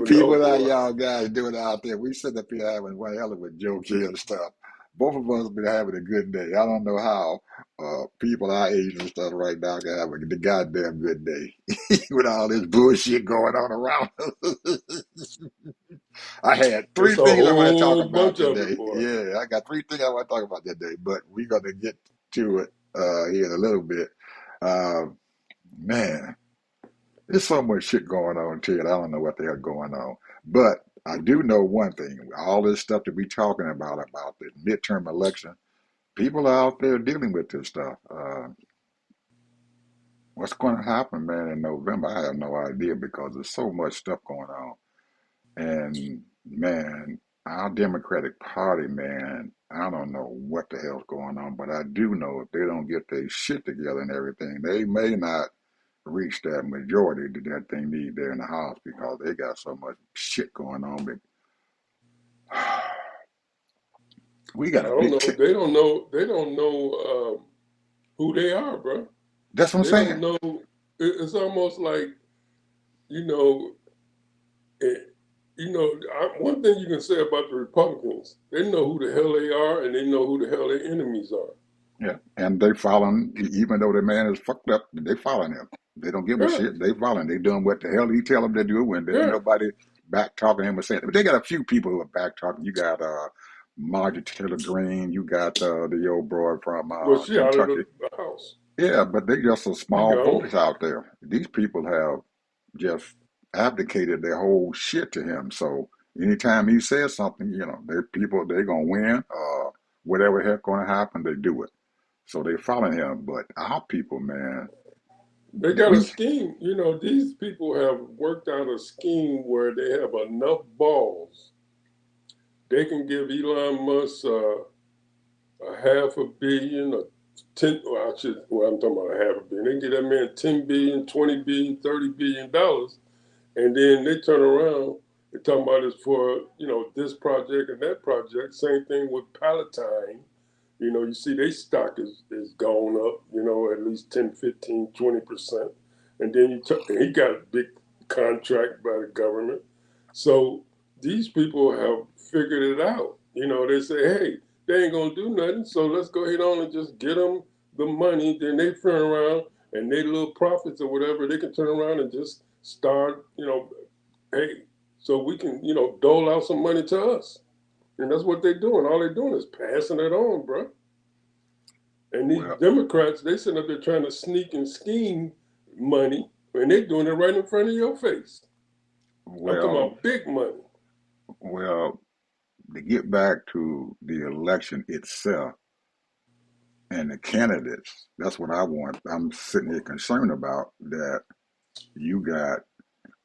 never know, people that boy. y'all guys doing out there, we sitting up here having one hell of a joke here and stuff. Both of us been having a good day. I don't know how people our age and stuff right now can have the goddamn good day with all this bullshit going on around us. I had three It's a things I want to talk whole about bunch of it, today. boy. Yeah, I got three things I want to talk about today, but we're gonna get to it here in a little bit. Uh, man, there's so much shit going on, Ted. I don't know what the hell going on, but I do know one thing: all this stuff that we talking about the midterm election, people are out there dealing with this stuff. What's going to happen, man, in November? I have no idea because there's so much stuff going on. And man, our Democratic Party, man, I don't know what the hell's going on, but I do know if they don't get their shit together and everything, they may not reach that majority that they need there in the House because they got so much shit going on. But we got I a don't big, know. They don't know. They don't know who they are, bro. that's what I'm They don't saying. know. It's almost like you know. It, one thing you can say about the Republicans, they know who the hell they are, and they know who the hell their enemies are. Yeah, and they following, even though the man is fucked up, they following him. They don't give a Yeah, shit. They following. They doing what the hell he tell them to do, when there ain't yeah. nobody back talking him or saying. But they got a few people who are back talking. You got Marjorie Taylor Greene. You got the old boy from Well, she out of Kentucky. the house. Yeah, but they just a She small gone. voice out there. These people have just abdicated their whole shit to him. So anytime he says something, they're gonna win. Whatever heck gonna happen, they do it. So they following him. But our people, man, They got a we scheme. These people have worked out a scheme where they have enough balls. They can give Elon Musk a half a billion or 10, I'm talking about a half a billion. They can give that man 10 billion, 20 billion, $30 billion. And then they turn around and talking about it for, this project and that project. Same thing with Palatine. You see their stock is gone up, at least 10, 15, 20%. And then he got a big contract by the government. So these people have figured it out. They say, hey, they ain't gonna do nothing, so let's go ahead on and just get them the money. Then they turn around and they little profits or whatever, they can turn around and just start, hey, so we can, dole out some money to us. And that's what they're doing. All they're doing is passing it on, bro. And these well, Democrats, they sitting up there trying to sneak and scheme money, and they're doing it right in front of your face. I'm talking well, about big money. well. To get back to the election itself and the candidates, that's what I want. I'm sitting here concerned about that. You got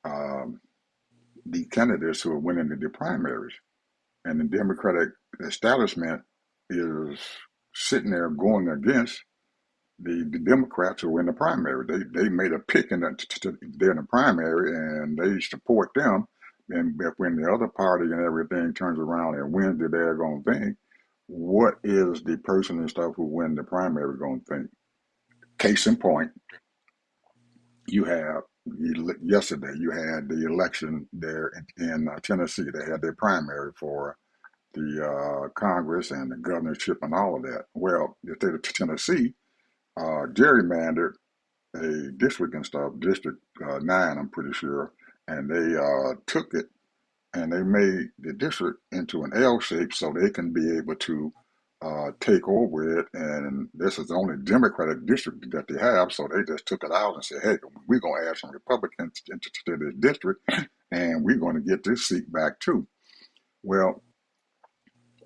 um, the candidates who are winning the primaries, and the Democratic establishment is sitting there going against the Democrats who win the primary. They made a pick they're in the primary and they support them. And when the other party and everything turns around and wins the daggone thing, what is the person and stuff who win the primary going to think? Case in point, you have yesterday you had the election there in Tennessee. They had their primary for the Congress and the governorship and all of that. Well, the state of Tennessee gerrymandered a district and stuff, District 9, I'm pretty sure, and they took it and they made the district into an L shape so they can be able to take over it. And this is the only Democratic district that they have, so they just took it out and said, hey, we're going to add some Republicans into this district and we're going to get this seat back too. Well,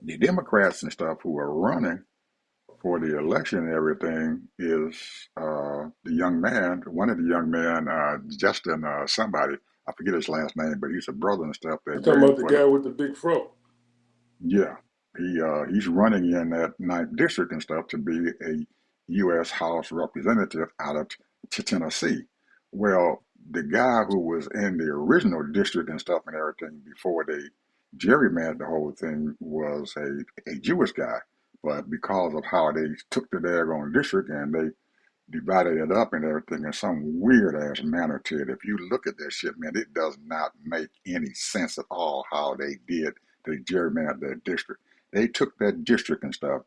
the Democrats and stuff who are running for the election and everything is the young man, one of the young men, Justin somebody, I forget his last name, but he's a brother and stuff that You talking ran about the for the, guy with the big fro? yeah, he's running in that ninth district and stuff to be a U.S. House representative out of Tennessee. Well, the guy who was in the original district and stuff and everything before they gerrymandered the whole thing was a Jewish guy. But because of how they took the daggone district and they divided it up and everything in some weird ass manner to it. If you look at that shit, man, it does not make any sense at all how they did the gerrymander that district. They took that district and stuff,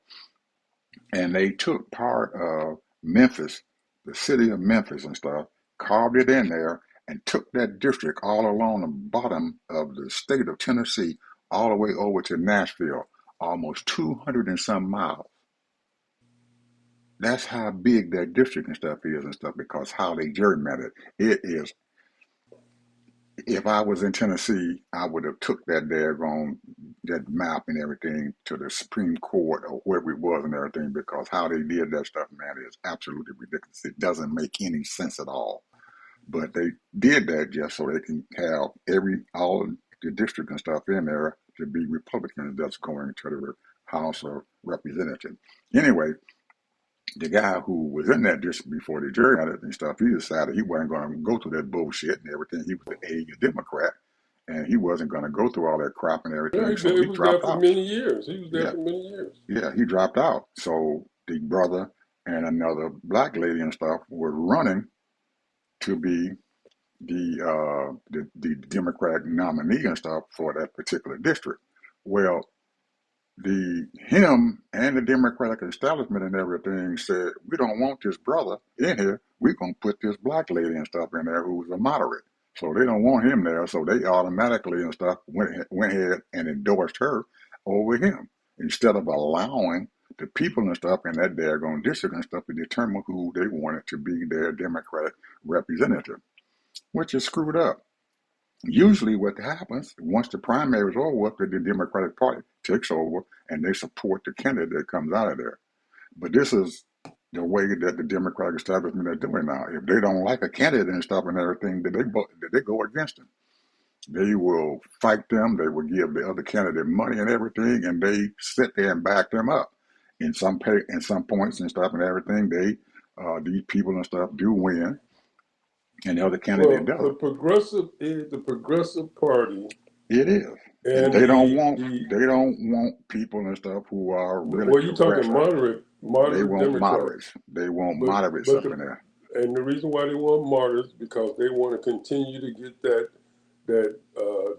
and they took part of Memphis, the city of Memphis and stuff, carved it in there, and took that district all along the bottom of the state of Tennessee, all the way over to Nashville, almost 200 and some miles. That's how big that district and stuff is and stuff because how they gerrymandered it is. If I was in Tennessee, I would have took that daggone that map and everything to the Supreme Court or wherever it was and everything because how they did that stuff, man, is absolutely ridiculous. It doesn't make any sense at all. But they did that just so they can have all the district and stuff in there to be Republicans that's going to the House of Representatives. Anyway, the guy who was in that district before the jury had it and stuff, he decided he wasn't going to go through that bullshit and everything. He was a Democrat, and he wasn't going to go through all that crap and Yeah, everything, so he he was there dropped for out. many years. He was there Yeah, for many years. yeah, he dropped out. So the brother and another black lady and stuff were running to be the Democratic nominee and stuff for that particular district. Well, the him and the Democratic establishment and everything said, we don't want this brother in here. We're gonna put this black lady and stuff in there who's a moderate. So they don't want him there. So they automatically and stuff went ahead and endorsed her over him instead of allowing the people and stuff in that daggone district and stuff to determine who they wanted to be their Democratic representative, which is screwed up. Usually, what happens once the primary is over, the Democratic Party takes over and they support the candidate that comes out of there. But this is the way that the Democratic establishment are doing now. If they don't like a candidate and stuff and everything, they go against them. They will fight them. They will give the other candidate money and everything, and they sit there and back them up. In some points and stuff and everything, these people and stuff do win, and the other candidate Well, doesn't. the Progressive Party It is. And and they don't want people and stuff who are really well, you're talking progressive. They moderate want Democrats, moderates. They want but moderates but up the in there. and the reason why they want martyrs because they want to continue to get that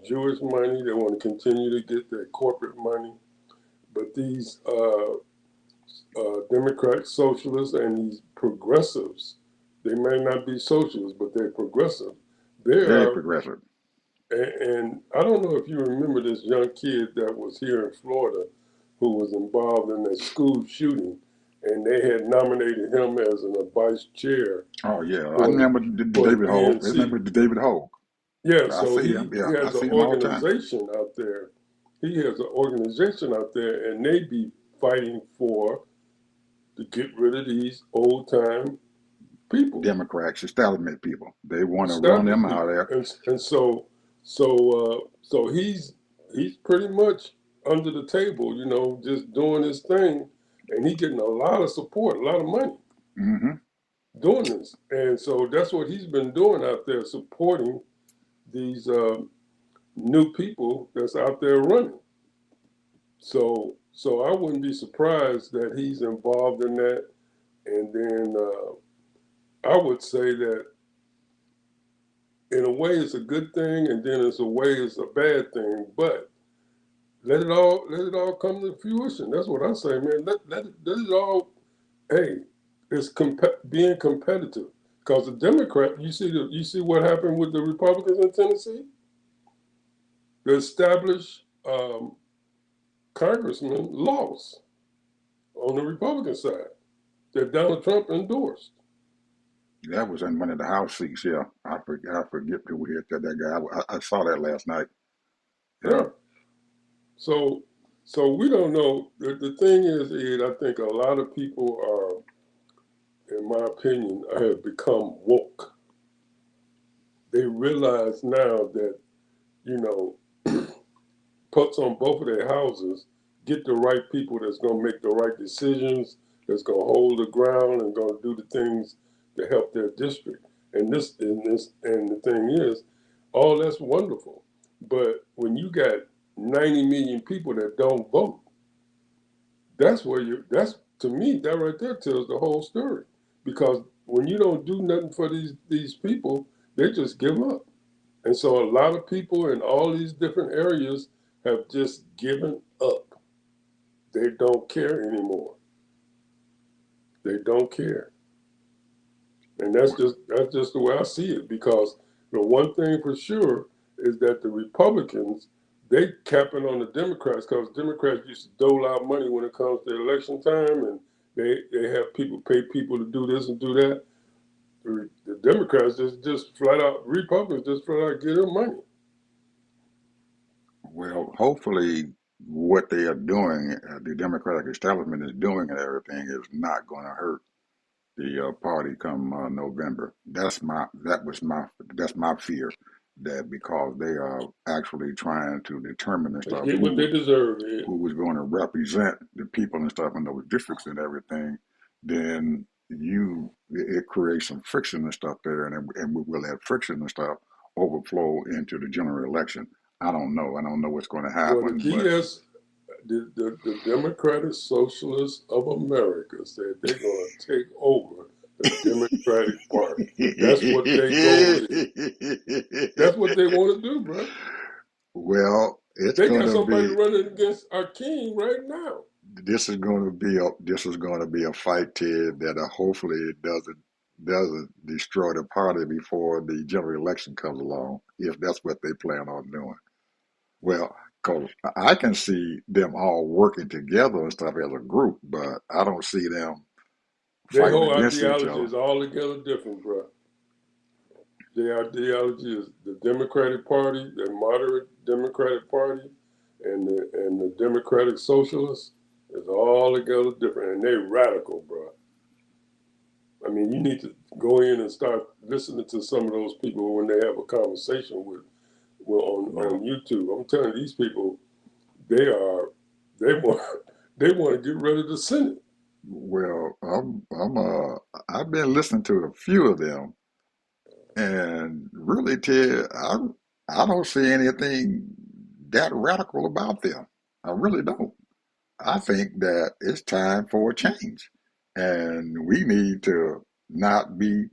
Jewish money. They want to continue to get that corporate money. But these Democrat socialists and these progressives, they may not be socialists, but they're progressive. They Very are, progressive. and I don't know if you remember this young kid that was here in Florida who was involved in a school shooting, and they had nominated him as a vice chair Oh yeah, I for the remember for the David Hogue. I DNC. remember David Hogue. Yeah, I so see him. he Yeah, I has an see him all the time. organization out there. He has an organization out there, and they be fighting for to get rid of these old time people, Democrats, establishment people. They want to run established them out of people, there. and so he's pretty much under the table, just doing his thing, and he getting a lot of support, a lot of money Hmm. doing this, and so that's what he's been doing out there, supporting these new people that's out there running. So I wouldn't be surprised that he's involved in that, and then I would say that in a way it's a good thing, and then in a way it's a bad thing. But let it all come to fruition. That's what I say, man. Let it all. Hey, it's being competitive. Because the Democrat, you see what happened with the Republicans in Tennessee. The established congressman lost on the Republican side that Donald Trump endorsed. That was in one of the House seats. Yeah, I forget who hit that guy. I saw that last night. Yeah, Yeah. So so we don't know. The thing is, Ed, I think a lot of people are, in my opinion, have become woke. They realize now that, you know, puts on both of their houses, get the right people that's going to make the right decisions, that's going to hold the ground and going to do the things to help their district. And the thing is, all that's wonderful. But when you got 90 million people that don't vote, that's to me, that right there tells the whole story. Because when you don't do nothing for these people, they just give up. And so a lot of people in all these different areas have just given up. They don't care anymore. They don't care. And that's just the way I see it. Because the one thing for sure is that the Republicans, they capping on the Democrats, because Democrats used to dole out money when it comes to election time, and they have people pay people to do this and do that. The Democrats just flat out, Republicans just flat out give them money. Well, hopefully, what they are doing, the Democratic establishment is doing, and everything is not going to hurt the party come November. That's my fear, that because they are actually trying to determine and They stuff get what they deserve. Ed. who was going to represent the people and stuff in those districts and everything, then it creates some friction and stuff there, and we will have friction and stuff overflow into the general election. I don't know. I don't know what's going to Well, the happen, but key is the Democratic Socialists of America said they're going to take over the Democratic Party. That's what their goal is. That's what they want to do, bro. well, it's They going got to somebody be running against our king right now. this is going to be a fight, Ted, that hopefully it doesn't destroy the party before the general election comes along, if that's what they plan on doing. Well, because I can see them all working together and stuff as a group, but I don't see them Their fighting whole against each ideology other. is altogether different, bro. Their ideology is the Democratic Party, the moderate Democratic Party, and the Democratic Socialists is all together different, and they radical, bro. I mean, you need to go in and start listening to some of those people when they have a conversation on Well, YouTube. I'm telling you, these people, they are they want they want to get rid of the Senate. I've been listening to a few of them, and really, Ted, I don't see anything that radical about them. I really don't. I think that it's time for a change, and we need to not be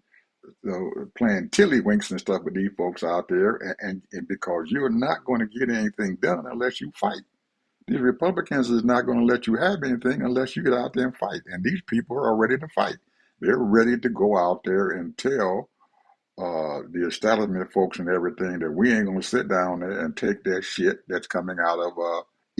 playing tiddlywinks and stuff with these folks out there, and because you're not going to get anything done unless you fight. These Republicans is not going to let you have anything unless you get out there and fight, and these people are ready to fight. They're ready to go out there and tell the establishment folks and everything that we ain't gonna sit down there and take that shit that's coming out of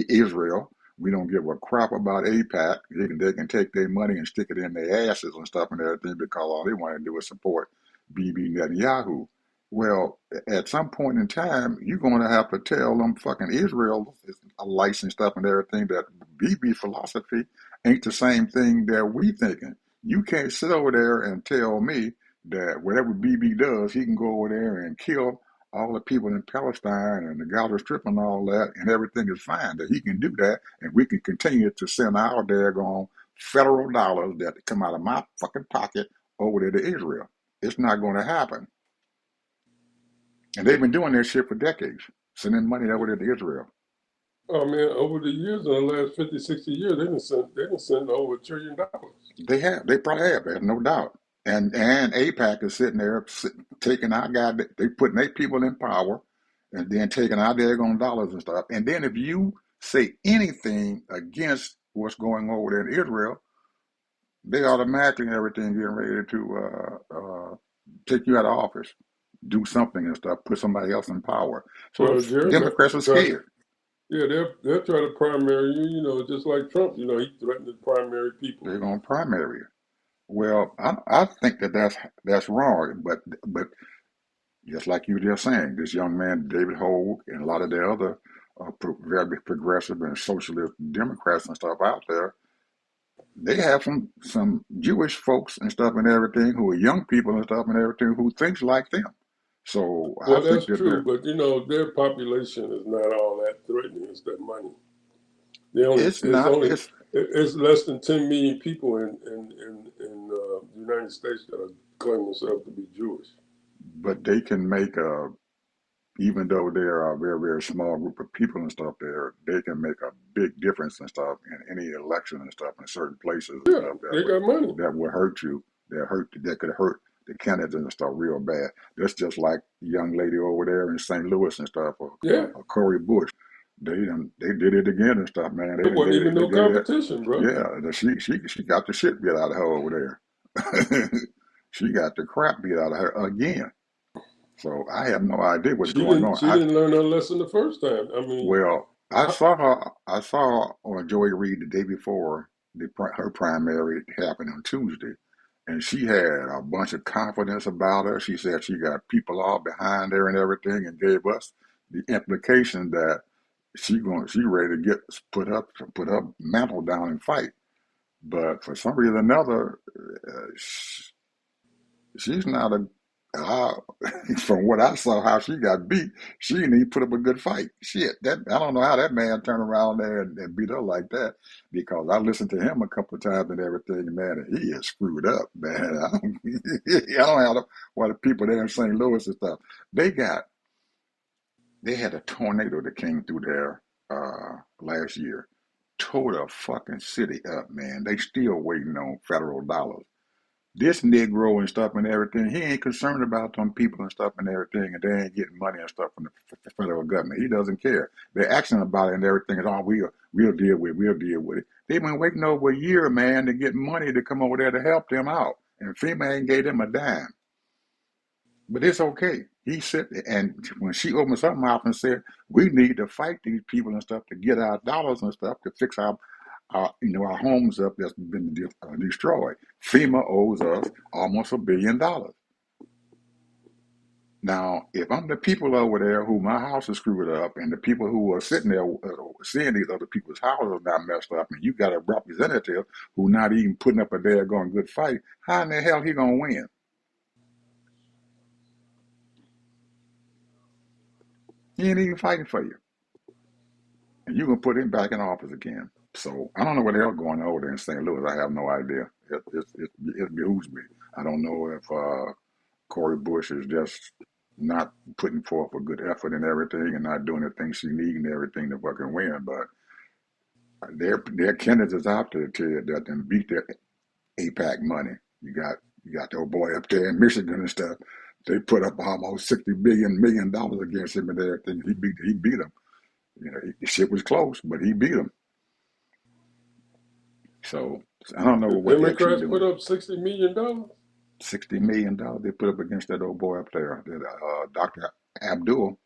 Israel. We don't give a crap about APAC. They can take their money and stick it in their asses and stuff and everything because all they want to do is support Bibi Netanyahu. Well, at some point in time, you're going to have to tell them fucking Israel a licensed stuff and everything that Bibi philosophy ain't the same thing that we thinking. You can't sit over there and tell me that whatever BB does, he can go over there and kill all the people in Palestine and the Gaza Strip and all that, and everything is fine. That he can do that, and we can continue to send our daggone federal dollars that come out of my fucking pocket over there to Israel. It's not going to happen. And they've been doing this shit for decades, sending money over there to Israel. Oh man, over the years, in the last 50, 60 years, they didn't send over $1 trillion. They probably have, there's no doubt. And APAC is sitting there taking our guy, they putting their people in power, and then taking our daggone dollars and stuff. And then if you say anything against what's going over there in Israel, they automatically and everything getting ready to take you out of office, do something and stuff, put somebody else in power. So Well, Jerry, Democrats are scared. yeah, they'll try to primary you, just like Trump. He threatened to primary people. They're going to primary you. Well, I think that's wrong, but just like you were just saying, this young man, David Hogue, and a lot of the other very progressive and socialist Democrats and stuff out there, they have some Jewish folks and stuff and everything who are young people and stuff and everything who thinks like them. So I Well, think that's that true, they're but their population is not all that threatening. It's their money. They only it's it's not only it's it's less than 10 million people in the United States that are claiming themselves to be Jewish. but they can make a even though they are a very, very small group of people and stuff there, they can make a big difference and stuff in any election and stuff in certain places and Yeah, stuff they got money. that would hurt you. that could hurt the candidates and stuff real bad. That's just like the young lady over there in St. Louis and stuff, Yeah, Corey Bush. They did it again and stuff, man. it wasn't even They no gave that. competition, bro. Yeah, she got the shit beat out of her over there. She got the crap beat out of her again. So I have no idea what's going on. She didn't learn her lesson the first time. I mean, Well, I how, saw her. I saw on Joy Reid the day before her primary happened on Tuesday, and she had a bunch of confidence about her. She said she got people all behind her and everything, and gave us the implication that she ready to get put her mantle down and fight. But for some reason or another, she's not a. Uh, from what I saw, how she got beat, she didn't even put up a good fight. Shit, that I don't know how that man turned around there and beat her like that. Because I listened to him a couple of times and everything, man, and he is screwed up, man. I don't know why the people there in St. Louis and stuff. They got they had a tornado that came through there last year, tore the fucking city up, man. They still waiting on federal dollars. This Negro and stuff and everything, he ain't concerned about them people and stuff and everything, and they ain't getting money and stuff from the federal government. He doesn't care. They're asking about it and everything, and we'll deal with it. They've been waiting over a year, man, to get money to come over there to help them out, and FEMA ain't gave them a dime. But it's okay. He said, and when she opened her mouth and said, "We need to fight these people and stuff to get our dollars and stuff to fix our homes up that's been destroyed. FEMA owes us almost $1 billion. Now, if I'm the people over there who my house is screwed up, and the people who are sitting there seeing these other people's houses not messed up, and you got a representative who not even putting up a daggone good fight, how in the hell he gonna win? He ain't even fighting for you, and you gonna put him back in office again. So I don't know what the hell going on over there in St. Louis. I have no idea. It behooves me. I don't know if Corey Bush is just not putting forth a good effort and everything, and not doing the things she needs and everything to fucking win. But their candidates out there tell you that them beat their APAC money. You got the old boy up there in Michigan and stuff. They put up almost $60 million against him and everything. He beat them. The shit was close, but he beat them. So I don't know the what the heck she's Democrats put doing. up $60 million. $60 million they put up against that old boy up there, that Dr. Abdul.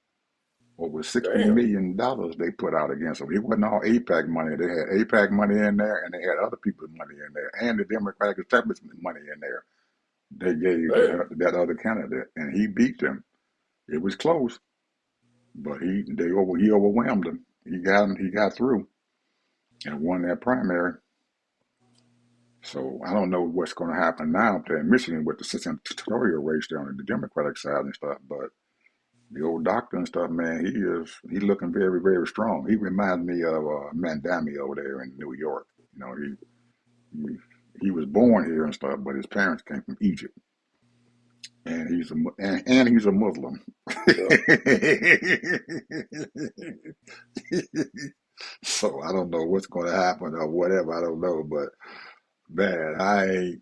Over sixty Damn. million dollars they put out against him. It wasn't all APAC money. They had APAC money in there, and they had other people's money in there, and the Democratic establishment money in there. They gave Damn. to that other candidate, and he beat them. It was close, but he overwhelmed them. He got him. He got through and won that primary. So I don't know what's going to happen now up there in Michigan with the senatorial race there on the Democratic side and stuff, but the old doctor and stuff, man, he looking very, very strong. He reminds me of Mandami over there in New York. He he was born here and stuff, but his parents came from Egypt, and he's a Muslim. Yeah. So I don't know what's going to happen or whatever. I don't know, but man,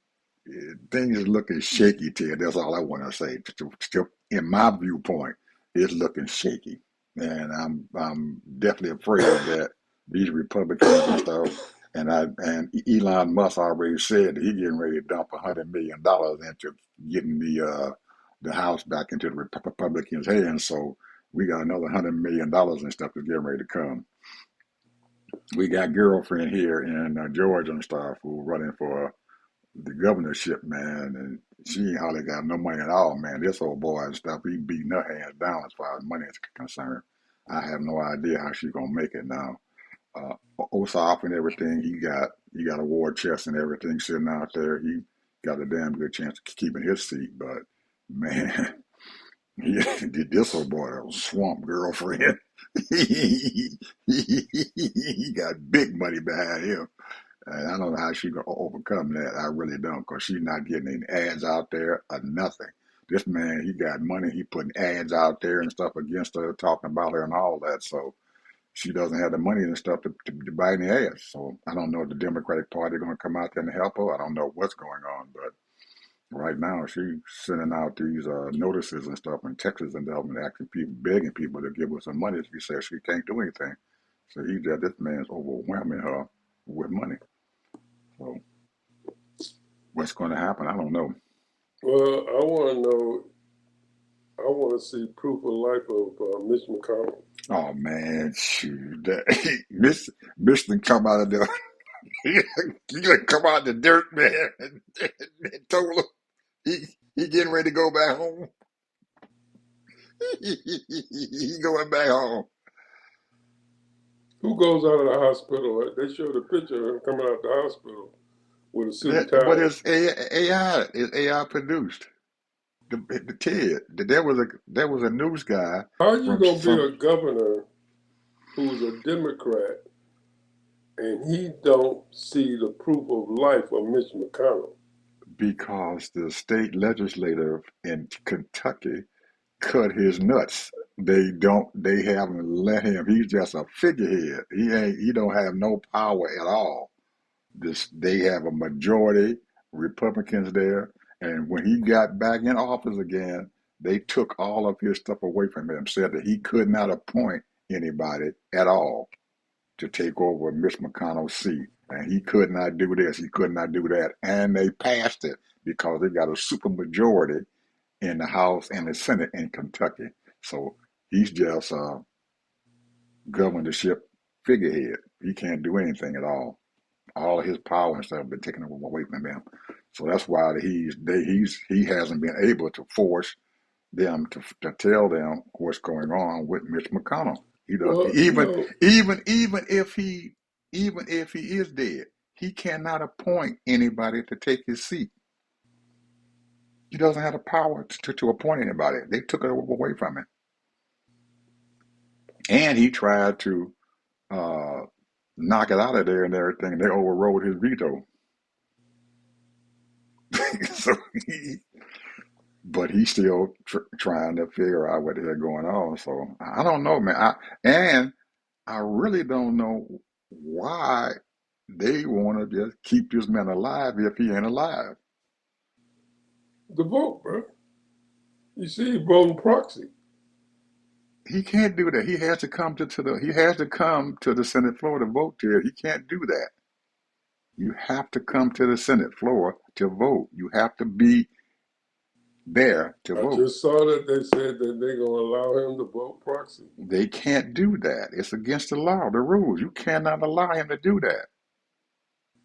things is looking shaky to you. That's all I want to say. Still, in my viewpoint, it's looking shaky, and I'm definitely afraid that these Republicans and stuff, and Elon Musk already said that he's getting ready to dump $100 million into getting the House back into the Republicans' hands. So we got another $100 million and stuff that's getting ready to come. We got girlfriend here in Georgia and stuff who running for the governorship, man, and she ain't hardly got no money at all, man. This old boy and stuff, he beating her hands down as far as money is concerned. I have no idea how she gonna make it now. Ossoff and everything, he got a war chest and everything sitting out there. He got a damn good chance of keeping his seat, but man, he did this old boy a swamp girlfriend. He got big money behind him. And I don't know how she gonna overcome that. I really don't, because she's not getting any ads out there or nothing. This man, he got money. He putting ads out there and stuff against her, talking about her and all that. So she doesn't have the money and stuff to buy any ads. So I don't know if the Democratic Party going to come out there and help her. I don't know what's going on, but Right now, she's sending out these notices and stuff in Texas and stuff, and asking people, begging people to give her some money. She says she can't do anything. So this man's overwhelming her with money. So what's going to happen? I don't know. Well, I want to know. I want to see proof of life of Mitch McConnell. Oh man, shoot, that, Michigan come out of the he gonna come out of the dirt, man. And told him he getting ready to go back home. He going back home. Who goes out of the hospital? They showed a picture of him coming out the hospital with a suit and But tie. it's AI. It's AI produced. The kid. There was a news guy How are you from gonna be some a governor who's a Democrat and he don't see the proof of life of Mitch McConnell? because the state legislative in Kentucky cut his nuts. They haven't let him. He's just a figurehead. He don't have no power at all. They have a majority Republicans there, and when he got back in office again, they took all of his stuff away from him, said that he could not appoint anybody at all to take over Mitch McConnell's seat. And he could not do this, he could not do that. And they passed it because they got a super majority in the House and the Senate in Kentucky. So he's just a governorship figurehead. He can't do anything at all. All of his power and stuff have been taken away from him. So that's why he hasn't been able to force them to tell them what's going on with Mitch McConnell. He does Well, you know, even if he is dead, he cannot appoint anybody to take his seat. He doesn't have the power to appoint anybody. They took it away from him, and he tried to uh, knock it out of there and everything. They overrode his veto. so he, but he's still trying to figure out what the hell going on. So I don't know, man. And I really don't know why they want to just keep this man alive if he ain't alive. the vote, bro. You see, he voting proxy. He can't do that. He has to come to the Senate floor to vote there. He can't do that. You have to come to the Senate floor to vote. You have to be there to I vote. just saw that they said that they're gonna allow him to vote proxy. They can't do that. It's against the law, the rules. You cannot allow him to do that.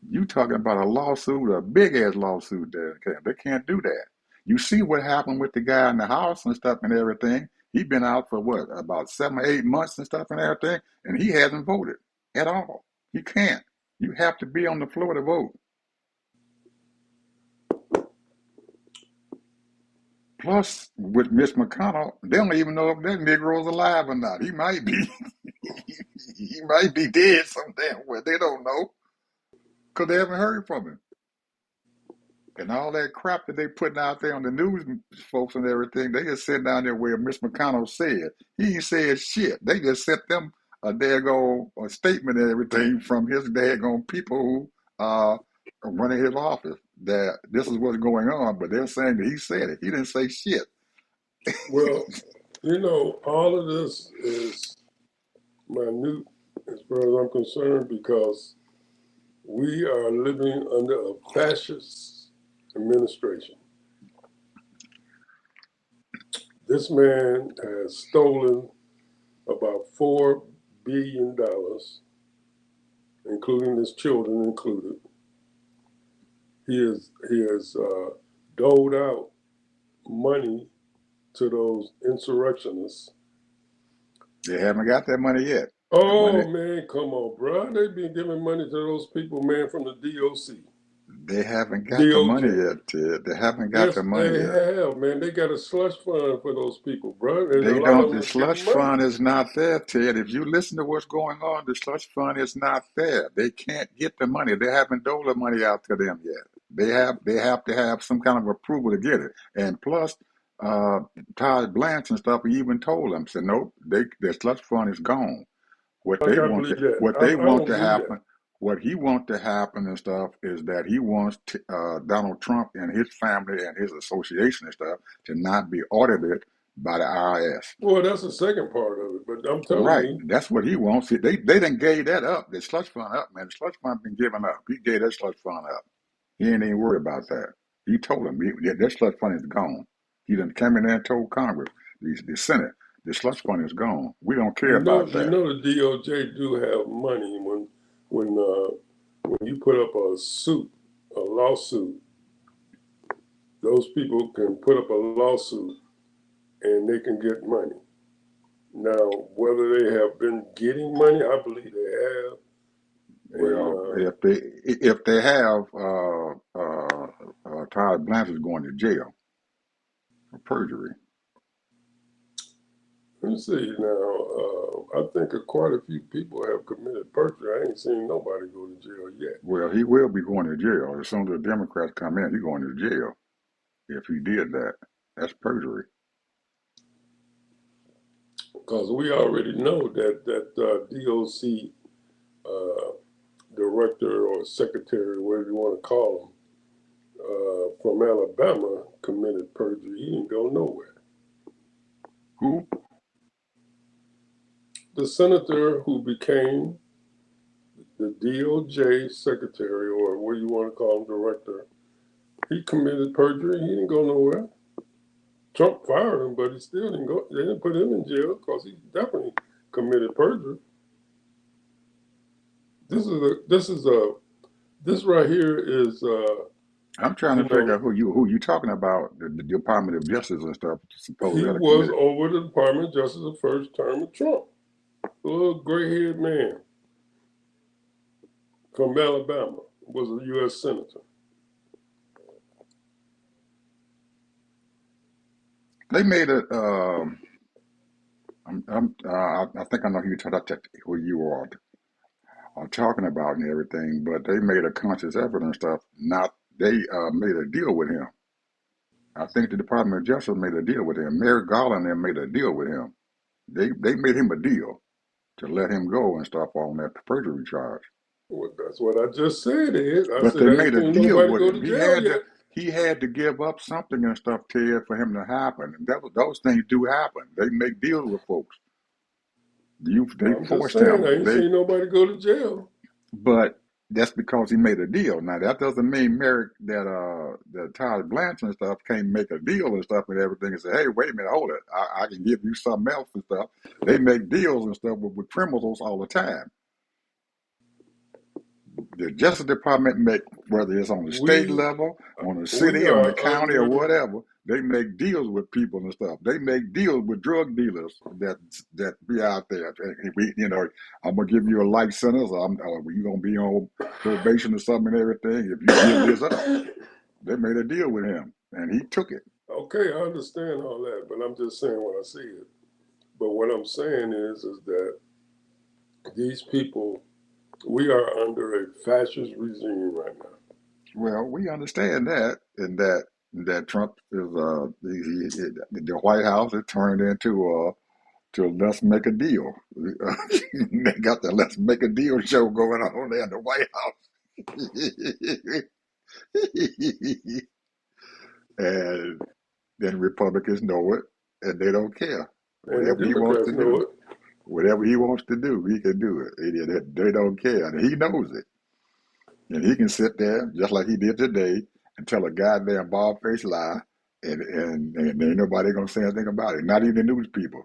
You talking about a lawsuit, a big ass lawsuit there. They can't do that. You see what happened with the guy in the house and stuff and everything. He been out for what, about 7 or 8 months and stuff and everything, and he hasn't voted at all. He can't. You have to be on the floor to vote. Plus, with Mitch McConnell, they don't even know if that Negro's alive or not. He might be. He might be dead some damn way. They don't know because they haven't heard from him. And all that crap that they putting out there on the news folks and everything, they just sit down there where Mitch McConnell said. He ain't said shit. They just sent them a daggone a statement and everything from his daggone people who are running his office that this is what's going on, but they're saying that he said it. He didn't say shit. Well, all of this is minute as far as I'm concerned because we are living under a fascist administration. This man has stolen about $4 billion, including his children included. He has doled out money to those insurrectionists. They haven't got that money yet. And when Oh man, come on, bro! They've been giving money to those people, man, from the DOC, they haven't got the money DOJ. yet, Ted. They haven't got Yes, the money they yet. have, man. They got a slush fund for those people, bro. And a They lot of don't. them The is getting slush money. fund is not there, Ted. If you listen to what's going on, the slush fund is not there. They can't get the money. They haven't doled the money out to them yet. They have to have some kind of approval to get it. And plus, uh, Todd Blanche and stuff even told them, said, nope, their slush fund is gone. What I they can't want to believe that. what they I want don't to believe that. happen. what he wants to happen and stuff is that he wants Donald Trump and his family and his association and stuff to not be audited by the IRS. Well, that's the second part of it. But I'm telling Right, you, that's what he wants. They done gave that up. The slush fund up, man. The slush fund been given up. He gave that slush fund up. He ain't even worried about that. He told him that slush fund is gone. He done came in there and told Congress, the Senate, the slush fund is gone. We don't care about you that. know the DOJ do have money when when you put up a lawsuit. Those people can put up a lawsuit and they can get money. Now, whether they have been getting money, I believe they have. And Well, if they have, Todd Blanchard is going to jail for perjury. let me see now. I think quite a few people have committed perjury. I ain't seen nobody go to jail yet. Well, he will be going to jail as soon as the Democrats come in. He's going to jail if he did that. That's perjury. Because we already know that DOC uh, director or secretary, whatever you want to call him, from Alabama committed perjury. He didn't go nowhere. Who? The senator who became the DOJ secretary, or what do you want to call him, director, he committed perjury. He didn't go nowhere. Trump fired him, but he still didn't go. They didn't put him in jail because he definitely committed perjury. This right here is I'm trying you to figure know out who you talking about. The Department of Justice and stuff supposedly he had was committed. over the Department of Justice the first term of Trump. A little gray-haired man from Alabama was a U.S. senator. They made it. I think I know who you are talking about and everything, but they made a conscious effort and stuff. Not they made a deal with him. I think the Department of Justice made a deal with him. Merrick Garland and them made a deal with him. They made him a deal to let him go and stuff on that perjury charge. Well, that's what I just said. Ed. I But said they I ain't made a seen deal nobody with go him. to jail yet. He had to give up something and stuff, Ted, for him to happen. And those things do happen. They make deals with folks. They Well, I'm just forced saying I him. ain't seen nobody go to jail. But that's because he made a deal. Now that doesn't mean Merrick that Todd Blanchard and stuff can't make a deal and stuff and everything and say, hey, wait a minute, hold it. I can give you something else and stuff. They make deals and stuff with criminals all the time. The Justice Department make, whether it's on the state We level, on the we city, on the are county, or under the whatever, they make deals with people and stuff. They make deals with drug dealers that be out there. And I'm gonna give you a life sentence, or you gonna be on probation or something and everything. If you give this up, they made a deal with him, and he took it. okay. I understand all that, but I'm just saying when I see it. But what I'm saying is that these people, we are under a fascist regime right now. Well, we understand that, and that Trump is the White House is turned into to Let's Make a Deal. They got the Let's Make a Deal show going on there in the White House. And then Republicans know it and they don't care. And the Whatever he wants Democrats to know do, it. whatever he wants to do, he can do it. They don't care. And he knows it. And he can sit there just like he did today and tell a goddamn bald faced lie and ain't nobody gonna say anything about it. Not even the news people.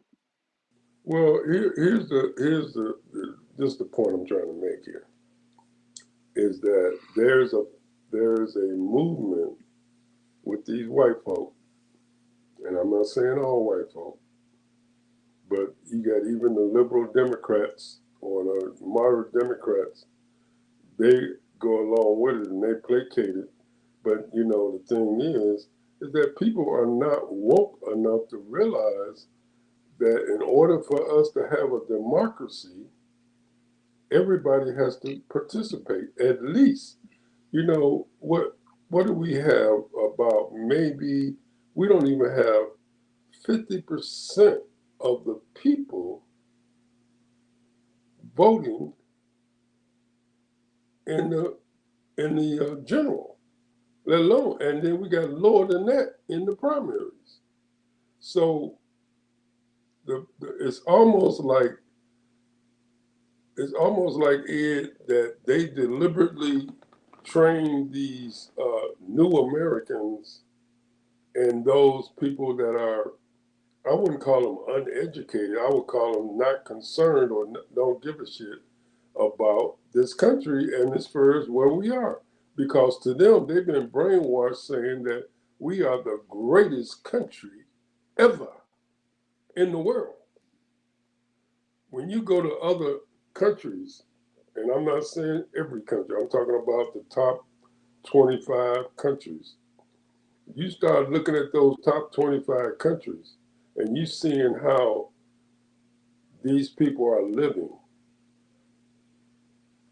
Well, here's the just the point I'm trying to make here is that there's a movement with these white folk, and I'm not saying all white folk, but you got even the liberal Democrats or the moderate Democrats, they go along with it and they placate it. But the thing is that people are not woke enough to realize that in order for us to have a democracy, everybody has to participate. At least, what do we have about maybe we don't even have 50% of the people voting in the general, let alone, and then we got lower than that in the primaries. So it's almost like Ed that they deliberately train these new Americans and those people that are, I wouldn't call them uneducated. I would call them not concerned or don't give a shit about this country and as far as where we are. Because to them, they've been brainwashed saying that we are the greatest country ever in the world. When you go to other countries, and I'm not saying every country, I'm talking about the top 25 countries. You start looking at those top 25 countries and you seeing how these people are living.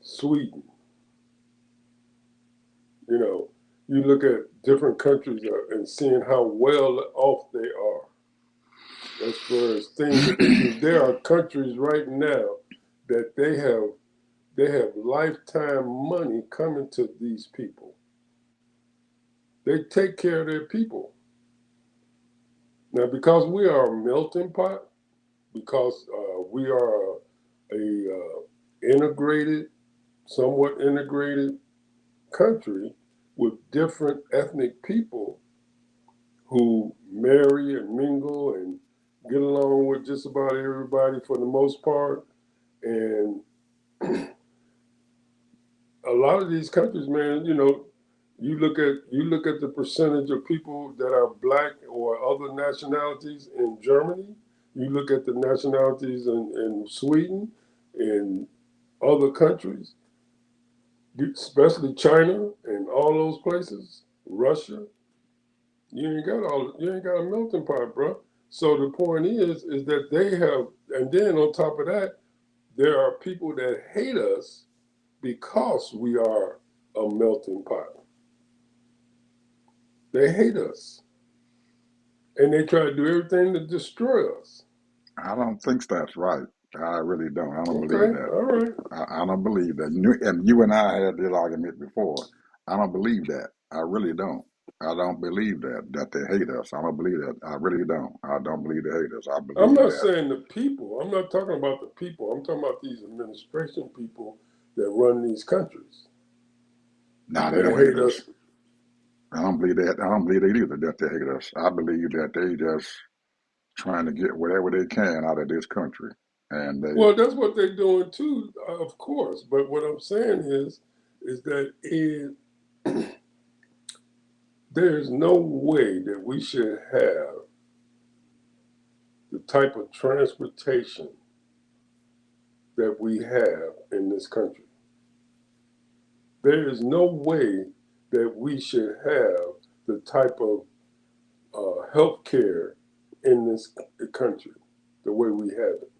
Sweden, you know, you look at different countries and seeing how well off they are as far as things that they do. There are countries right now that they have lifetime money coming to these people. They take care of their people. Now, because we are a melting pot, because we are integrated, somewhat integrated country with different ethnic people who marry and mingle and get along with just about everybody for the most part. And a lot of these countries, man, you look at the percentage of people that are black or other nationalities in Germany. You look at the nationalities in Sweden, in other countries, especially China and all those places, Russia. You ain't got a melting pot, bro. So the point is that they have, and then on top of that, there are people that hate us because we are a melting pot. They hate us, and they try to do everything to destroy us. I don't think that's right. I really don't. I don't believe Okay, that. all right. I don't believe that. You and I had this argument before. I don't believe that. I really don't. I don't believe that they hate us. I don't believe that. I really don't. I don't believe they hate us. I I'm believe not that. saying the people. I'm not talking about the people. I'm talking about these administration people that run these countries Nah, they that don't hate hate us. us. I don't believe that. I don't believe that either. That they hate us. I believe that they just trying to get whatever they can out of this country, and they. Well, that's what they're doing too, of course. But what I'm saying is that there's no way that we should have the type of transportation that we have in this country. There is no way that we should have the type of health care in this country the way we have it.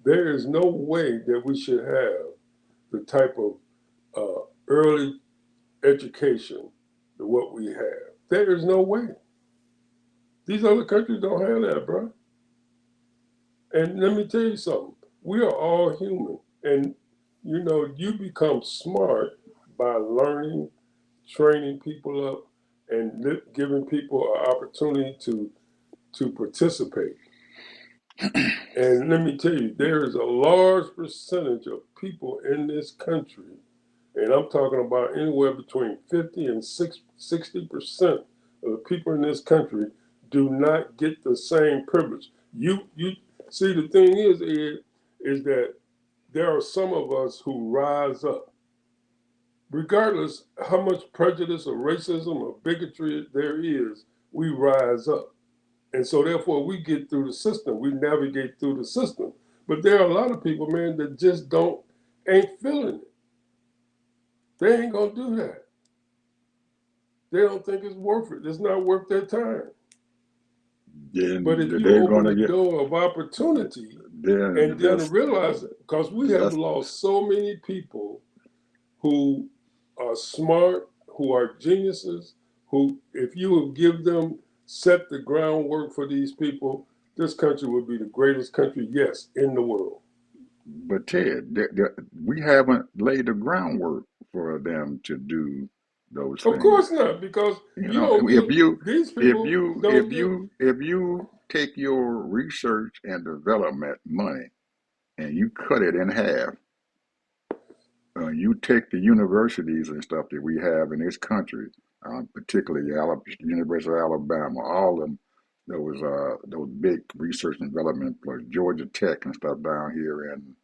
There is no way that we should have the type of early education the what we have. There is no way. These other countries don't have that, bro. And let me tell you something. We are all human, and you become smart by learning, training people up, and giving people an opportunity to participate. And let me tell you, there is a large percentage of people in this country, and I'm talking about anywhere between 50 and 60% of the people in this country do not get the same privilege. You see, the thing is, Ed, is that there are some of us who rise up, regardless how much prejudice or racism or bigotry there is. We rise up. And so therefore we get through the system. We navigate through the system. But there are a lot of people, man, that just ain't feeling it. They ain't gonna do that. They don't think it's worth it. It's not worth their time. But Then if you they're open gonna the get. door of opportunity Then and then realize it, because we have that's lost so many people who are smart, who are geniuses, who, if you would give them, set the groundwork for these people, this country would be the greatest country, yes, in the world. But Ted, we haven't laid the groundwork. for them to do those Of things. course not, because You you know, don't if get you these if people you don't if get. you if you take your research and development money and you cut it in half, you take the universities and stuff that we have in this country, particularly University of Alabama, all of them, those big research and development, plus Georgia Tech and stuff down here in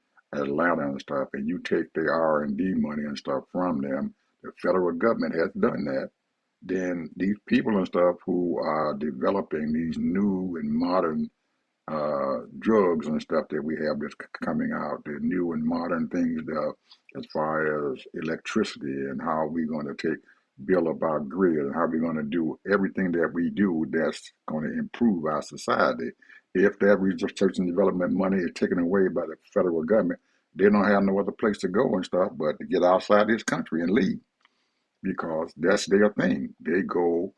Atlanta and stuff, and you take the R&D money and stuff from them. The federal government has done that. Then these people and stuff who are developing these new and modern drugs and stuff that we have that's coming out, the new and modern things as far as electricity and how we're going to build up our grid and how we're going to do everything that we do that's going to improve our society. If that research and development money is taken away by the federal government, they don't have no other place to go and stuff but to get outside this country and leave because that's their thing. They go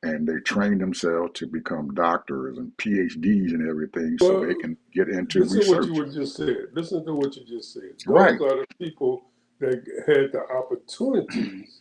and they train themselves to become doctors and PhDs and everything so they Well, can get into listen to what you research. would just said. Listen to what you just said. Right. Those are the people that had the opportunities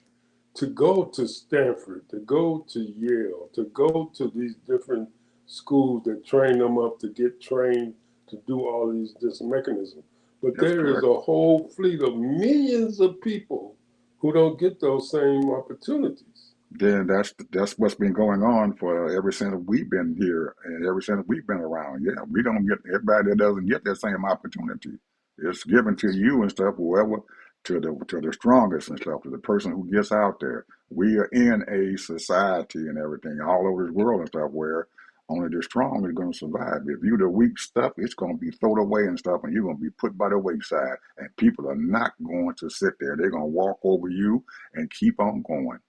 to go to Stanford, to go to Yale, to go to these different schools that train them up to get trained to do all these this mechanism. But That's there is correct. a whole fleet of millions of people who don't get those same opportunities. Then that's what's been going on for ever since we've been here and ever since we've been around. Yeah, we don't get everybody that doesn't get that same opportunity. It's given to you and stuff, whoever to the strongest and stuff, to the person who gets out there. We are in a society and everything all over this world and stuff where only the strong is going to survive. If you the weak stuff, it's going to be thrown away and stuff, and you're going to be put by the wayside. And people are not going to sit there. They're going to walk over you and keep on going.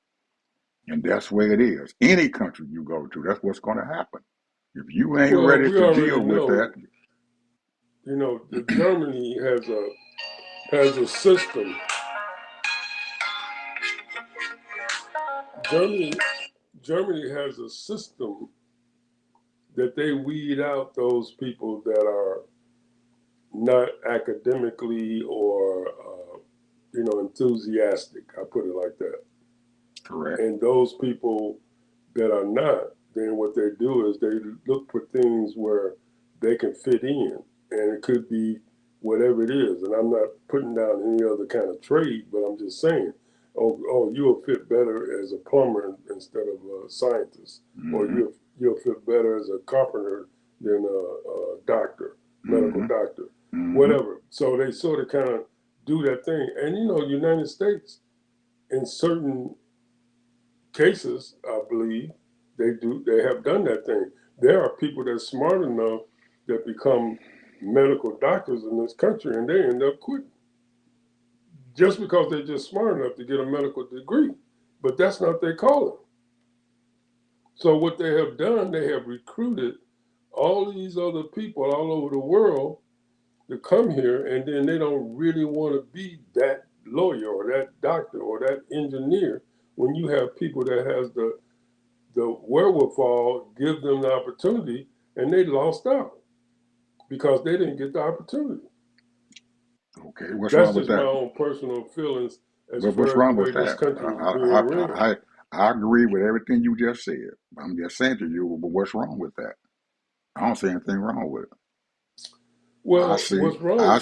And that's where it is. Any country you go to, that's what's going to happen. If you ain't Well, ready we to already deal with that, know, Germany has a system. Germany Germany has a system that they weed out those people that are not academically or enthusiastic. I put it like that. correct. And those people that are not, then what they do is they look for things where they can fit in, and it could be whatever it is. And I'm not putting down any other kind of trade, but I'm just saying, oh, you'll fit better as a plumber instead of a scientist, or Mm-hmm. you'll fit better as a carpenter than a doctor, medical Mm-hmm. doctor, Mm-hmm. whatever. So they sort of kind of do that thing, and United States in certain cases, I believe they have done that thing. There are people that are smart enough that become medical doctors in this country, and they end up quitting just because they're just smart enough to get a medical degree. But that's not their calling. So what they have done, they have recruited all these other people all over the world to come here, and then they don't really want to be that lawyer or that doctor or that engineer when you have people that has the wherewithal give them the opportunity, and they lost out because they didn't get the opportunity. Okay, what's That's wrong with just my that? own personal feelings as But what's far as the wrong way with this that? country is being ran. I agree with everything you just said. I'm just saying to you, but what's wrong with that? I don't see anything wrong with it. Well, what's wrong?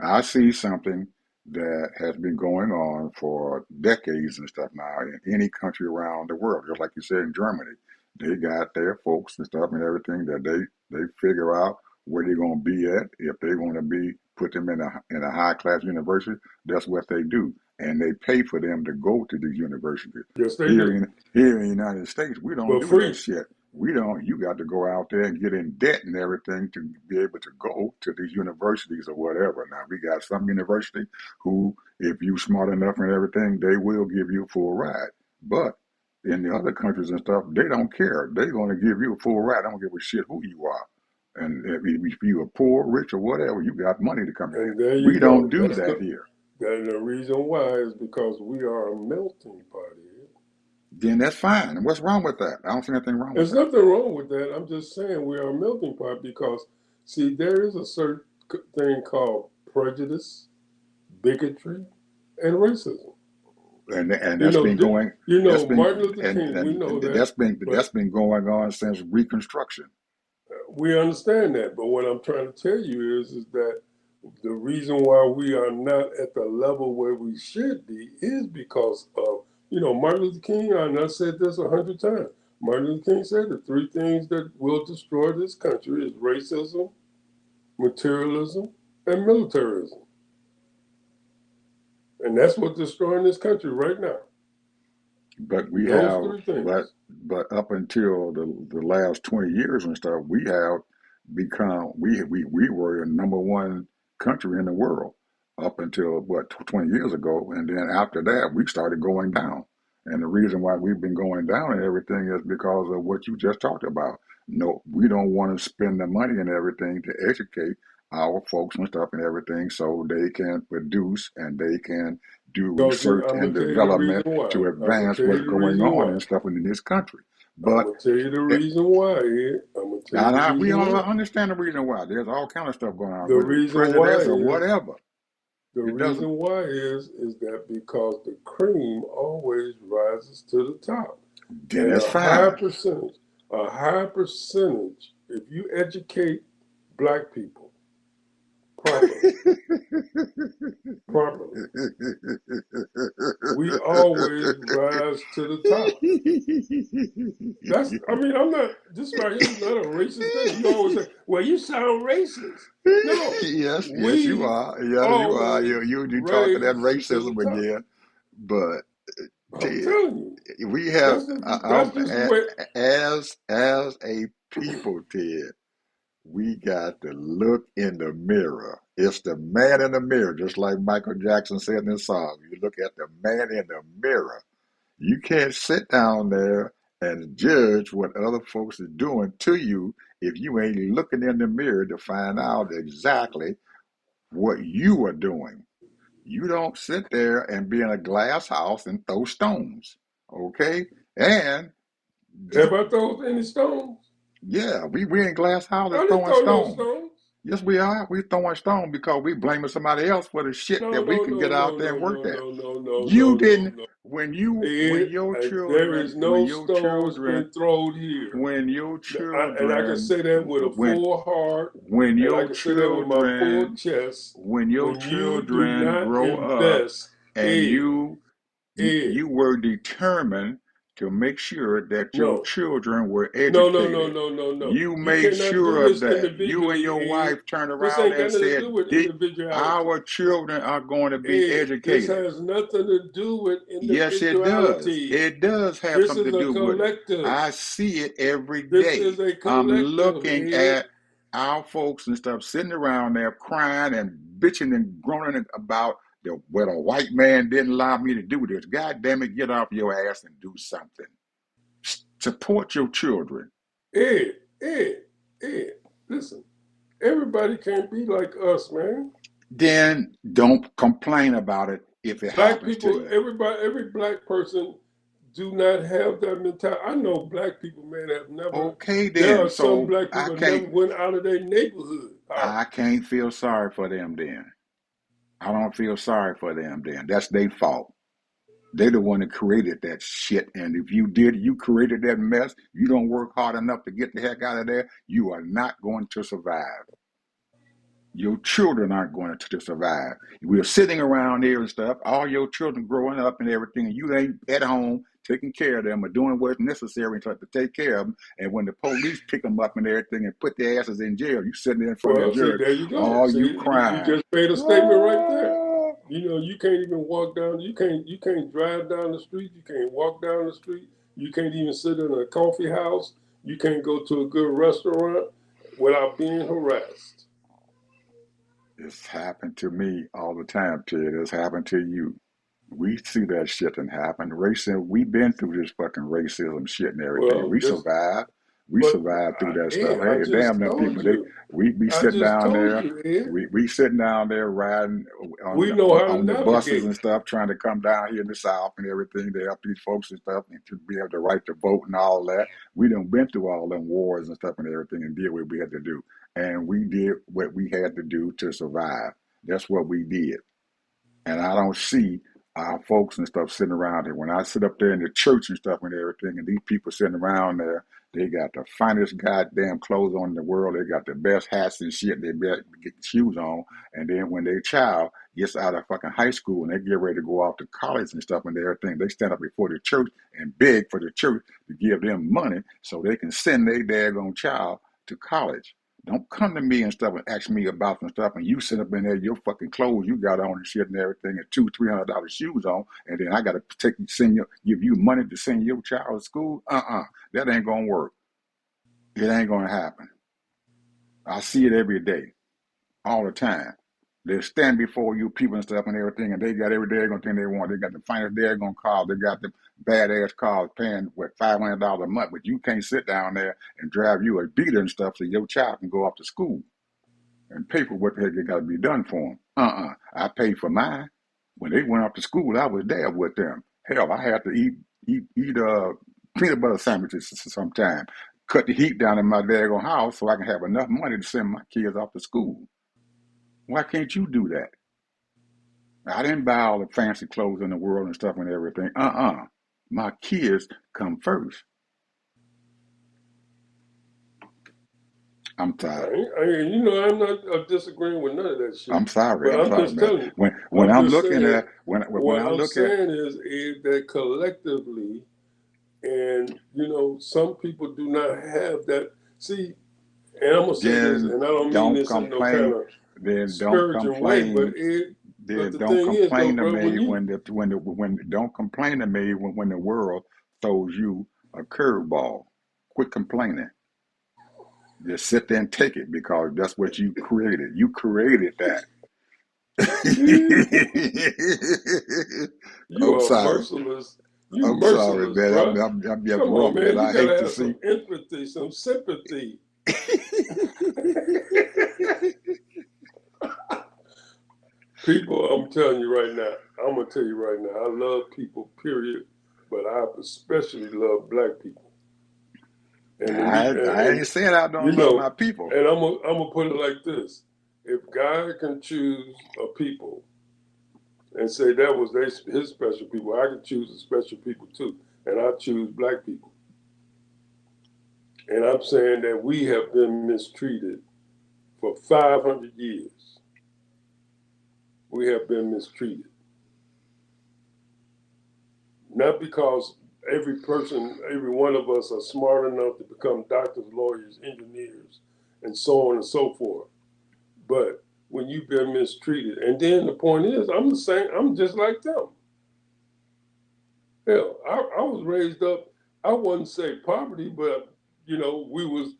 I see something that has been going on for decades and stuff now in any country around the world. Just like you said in Germany, they got their folks and stuff and everything that they figure out where they're going to be at. If they want to be put them in a high class university, that's what they do, and they pay for them to go to these universities. Yes, they do. Here in the United States, we don't But do that free. shit. We don't. You got to go out there and get in debt and everything to be able to go to these universities or whatever. Now we got some university who, if you smart enough and everything, they will give you a full ride. But in the other countries and stuff, they don't care. They're going to give you a full ride. I don't give a shit who you are. And if you are poor, rich, or whatever, you got money to come in here. And there you We don't go. do that here. And the reason why is because we are a melting pot here. Then that's fine. And what's wrong with that? I don't see anything wrong with There's that. nothing wrong with that. I'm just saying we are a melting pot because, see, there is a certain thing called prejudice, bigotry, and racism. and You that's know, been going. That's been Martin Luther King. We know and that, that's but been going on since Reconstruction. we understand that. But what I'm trying to tell you is that the reason why we are not at the level where we should be is because of Martin Luther King. And I said this 100 times. Martin Luther King said the three things that will destroy this country is racism, materialism, and militarism, and that's what's destroying this country right now. But we Those have, three things. but up until the last 20 years and stuff, we have become we were the number one country in the world up until what 20 years ago, and then after that we started going down. And the reason why we've been going down and everything is because of what you just talked about. No, we don't want to spend the money and everything to educate our folks and stuff and everything so they can produce and they can do Because research I'm and gonna tell you the reason development why. to I'm gonna advance tell you what's the going reason on why. and stuff in this country. I'm But gonna tell you the it, reason why. Ed. I'm gonna tell you the we reason all why. understand the reason why. There's all kind of stuff going on, The whether it's reason why prejudice or is whatever. the It doesn't. reason why is that because the cream always rises to the top, Then and it's fine. a high percentage, if you educate black people properly, properly, we always rise to the top. I mean, I'm not, this right here is not a racist thing. You always say, well, you sound racist. No, Yes, yes, you we are. Yes, you are. always You talking that raise to the racism top. again? But I'm Ted, telling you, we have that's just the way. as a people, Ted. We got to look in the mirror. It's the man in the mirror, just like Michael Jackson said in his song. You look at the man in the mirror. You can't sit down there and judge what other folks are doing to you if you ain't looking in the mirror to find out exactly what you are doing. You don't sit there and be in a glass house and throw stones. Okay? And Have I thrown any stones? yeah, we in glass houses I didn't throwing throw no stones. stones. Yes, we are. We throwing stones because we blaming somebody else for the shit No, that we no, can no, get no, out there no, and work no, at. no, no, no, You no, no, didn't no. There is when no your stones children been thrown here. when your And I can children say that with a when full heart, when and I your can say that with my full children chest. when your When you do children not grow up invest, and Ed, Ed, you were determined to make sure that your no, children were no, no, no, educated. no, no, no. You You made cannot do sure of this that. You and individually, your Ed. wife turned This around ain't and got nothing to said, do with individuality. our children are going to be Ed, this educated. has nothing to do with Yes, it does. individuality. It does have This something to is a do with it. collective. I see it every This is day. a I'm collective, looking Ed. at our folks and stuff sitting around there crying and bitching and groaning about what a white man didn't allow me to do this. God damn it, get off your ass and do something. Support your children. Ed, Ed, Ed. Listen, everybody can't be like us, man. Then don't complain about it if it Black happens to people, you. every black person do not have that mentality. I know black people, man, have never. Okay, There then. are some So black people that never went out of their neighborhood I house. can't feel sorry for them then. I don't feel sorry for them then. That's their fault. They the one that created that shit. And if you created that mess, you don't work hard enough to get the heck out of there, you are not going to survive. Your children aren't going to survive. We're sitting around here and stuff, all your children growing up and everything, and you ain't at home taking care of them or doing what's necessary to take care of them. And when the police pick them up and everything and put their asses in jail, you sitting there in front of the Well, see, judge, there you go. all See, you you crying. just made a statement right there. Ah. You can't even walk down. You can't drive down the street. You can't walk down the street. You can't even sit in a coffee house. You can't go to a good restaurant without being harassed. It's happened to me all the time, Ted. It's happened to you. We see that shit and happen. Racism, we've been through this fucking racism shit and everything. Well, We survived. We but survived through that stuff. Ed, I Hey, damn just them told people. They you. we be I sitting just down told there. you, Ed. We sitting down there riding We know how to on the buses and navigate. stuff, trying to come down here in the South and everything to help these folks and stuff and to be able to right to vote and all that. We done been through all them wars and stuff and everything and did what we had to do. And we did what we had to do to survive. That's what we did. And I don't see our folks and stuff sitting around there. When I sit up there in the church and stuff and everything, and these people sitting around there, they got the finest goddamn clothes on in the world. They got the best hats and shit. They best get shoes on. And then when their child gets out of fucking high school and they get ready to go off to college and stuff and everything, they stand up before the church and beg for the church to give them money so they can send their daggone child to college. Don't come to me and stuff and ask me about some stuff and you sit up in there, your fucking clothes you got on and shit and everything and $200-300 shoes on, and then I gotta give you money to send your child to school. That ain't gonna work. It ain't gonna happen. I see it every day, all the time. They stand before you people and stuff and everything, and they got every daggone thing they want. They got the finest daggone cars. They got the badass cars paying what $500 a month, but you can't sit down there and drive you a beater and stuff so your child can go off to school and pay for what the heck they got to be done for them. I paid for mine. When they went off to school, I was there with them. Hell, I had to eat peanut butter sandwiches sometime. Cut the heat down in my daggone house so I can have enough money to send my kids off to school. Why can't you do that? I didn't buy all the fancy clothes in the world and stuff and everything. My kids come first. I'm tired. I'm not disagreeing with none of that shit. I'm sorry. But I'm I'm sorry, just man. telling you. When I'm I'm just looking saying. at when What I I'm look at saying is that collectively, and some people do not have that. See, and I'm gonna say this, then and I don't mean don't this in no kind complain. of Then don't disparaging way, but complain. Then the don't thing is though, complain to bro, me when don't complain to me when the world throws you a curveball. Quit complaining. Just sit there and take it because that's what you created. You created that. you I'm are sorry. merciless. You I'm sorry, merciless, man. bro. I'm just Come rough, on, man. man. You I hate gotta to have see. some empathy, some sympathy. People, I'm telling you right now, I'm gonna tell you right now, I love people, period, but I especially love black people. And the I ain't saying I you don't love know, my people. and I'm gonna put it like this: if God can choose a people and say that was his special people, I can choose a special people too, and I choose black people. And I'm saying that we have been mistreated for 500 years. We have been mistreated. Not because every person, every one of us are smart enough to become doctors, lawyers, engineers, and so on and so forth. But when you've been mistreated, and then the point is, I'm the same. I'm just like them. Hell, I was raised up. I wouldn't say poverty, but we was.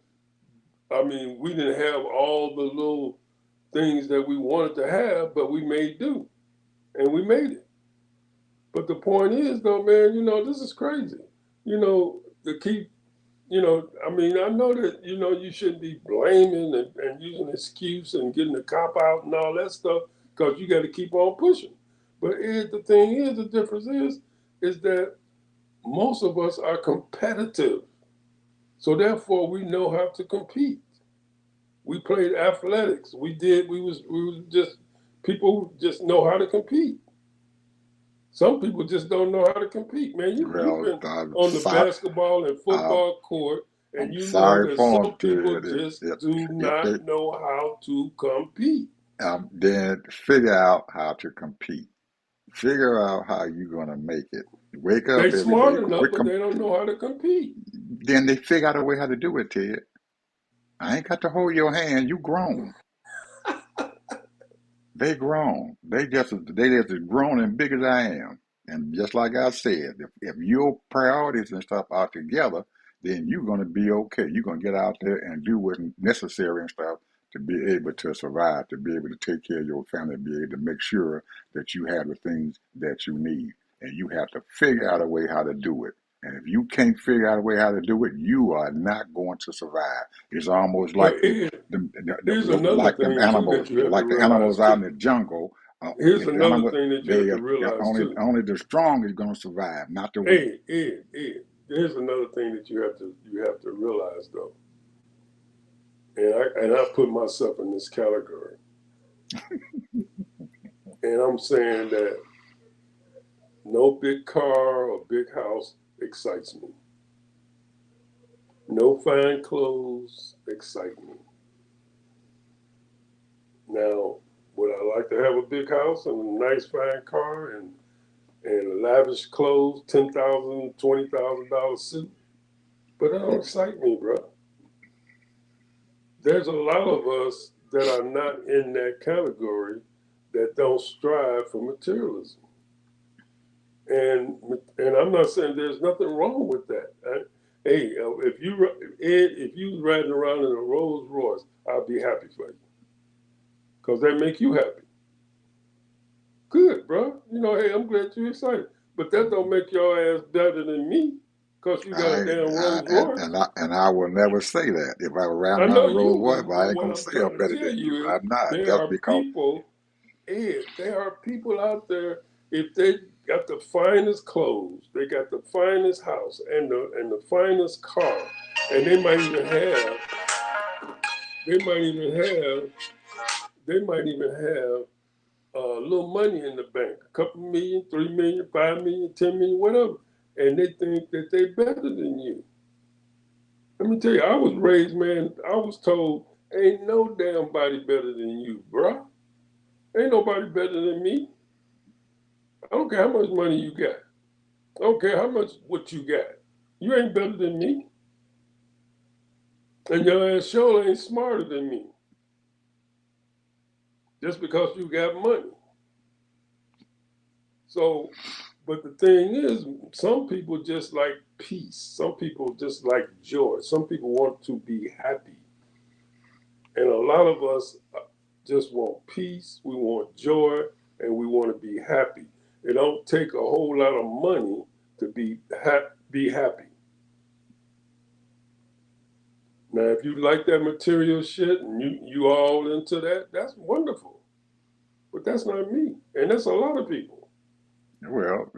I mean, we didn't have all the little things that we wanted to have, but we made do, and we made it. But the point is, though, man, this is crazy. To keep I mean, I know that, you shouldn't be blaming and using excuse and getting the cop out and all that stuff because you got to keep on pushing. But the thing is, the difference is that most of us are competitive. So therefore, we know how to compete. We played athletics. We was just, people just know how to compete. Some people just don't know how to compete, man. You've Well, been on the basketball and I'm, football court, and I'm you know sorry that for them some people to just if do if they not know how to compete. then figure out how to compete. Figure out how you're gonna make it. Wake They up every day. smart enough, but they don't know how to compete. Then they figure out a way how to do it, Ted. I ain't got to hold your hand. You grown. They grown. They just as grown and big as I am. And just like I said, if your priorities and stuff are together, then you're gonna be okay. You're gonna get out there and do what's necessary and stuff to be able to survive, to be able to take care of your family, be able to make sure that you have the things that you need. And you have to figure out a way how to do it. And if you can't figure out a way how to do it, you are not going to survive. It's almost like But here's another like them thing too animals, that you have to like the realize animals out in too. the jungle. Here's If the another animal, thing that you have they to realize too. only the strong is going to survive, not the weak. Hey. Here's another thing that you have to realize though, and I put myself in this category, and I'm saying that No big car or big house excites me. No fine clothes excite me. Now, would I like to have a big house and a nice fine car and lavish clothes, $10,000, $20,000 suit? But that don't excite me, bro. There's a lot of us that are not in that category that don't strive for materialism. And and I'm not saying there's nothing wrong with that. Hey, if you riding around in a Rolls Royce, I'll be happy for you because that make you happy. Good, bro. Hey, I'm glad you're excited, but that don't make your ass better than me because you got a damn Rolls Royce. And I will never say that. If I ran I around know a Rolls you Royce, wouldn't, but I but ain't what gonna I'm say I'm trying to better tell than you. you is I'm not. there Just are because people, Ed, there are people out there, if they got the finest clothes, they got the finest house and the finest car, and they might even have, they might even have a little money in the bank, a couple million, 3 million, 5 million, 10 million, whatever, and they think that they better than you. Let me tell you, I was raised, man. I was told, ain't no damn body better than you, bruh. Ain't nobody better than me. I don't care how much money you got. I don't care how much what you got. You ain't better than me. And your ass sure ain't smarter than me. Just because you got money. So, but the thing is, some people just like peace. Some people just like joy. Some people want to be happy. And a lot of us just want peace, we want joy, and we want to be happy. It don't take a whole lot of money to be happy. Now, if you like that material shit and you all into that, that's wonderful. But that's not me, and that's a lot of people. well,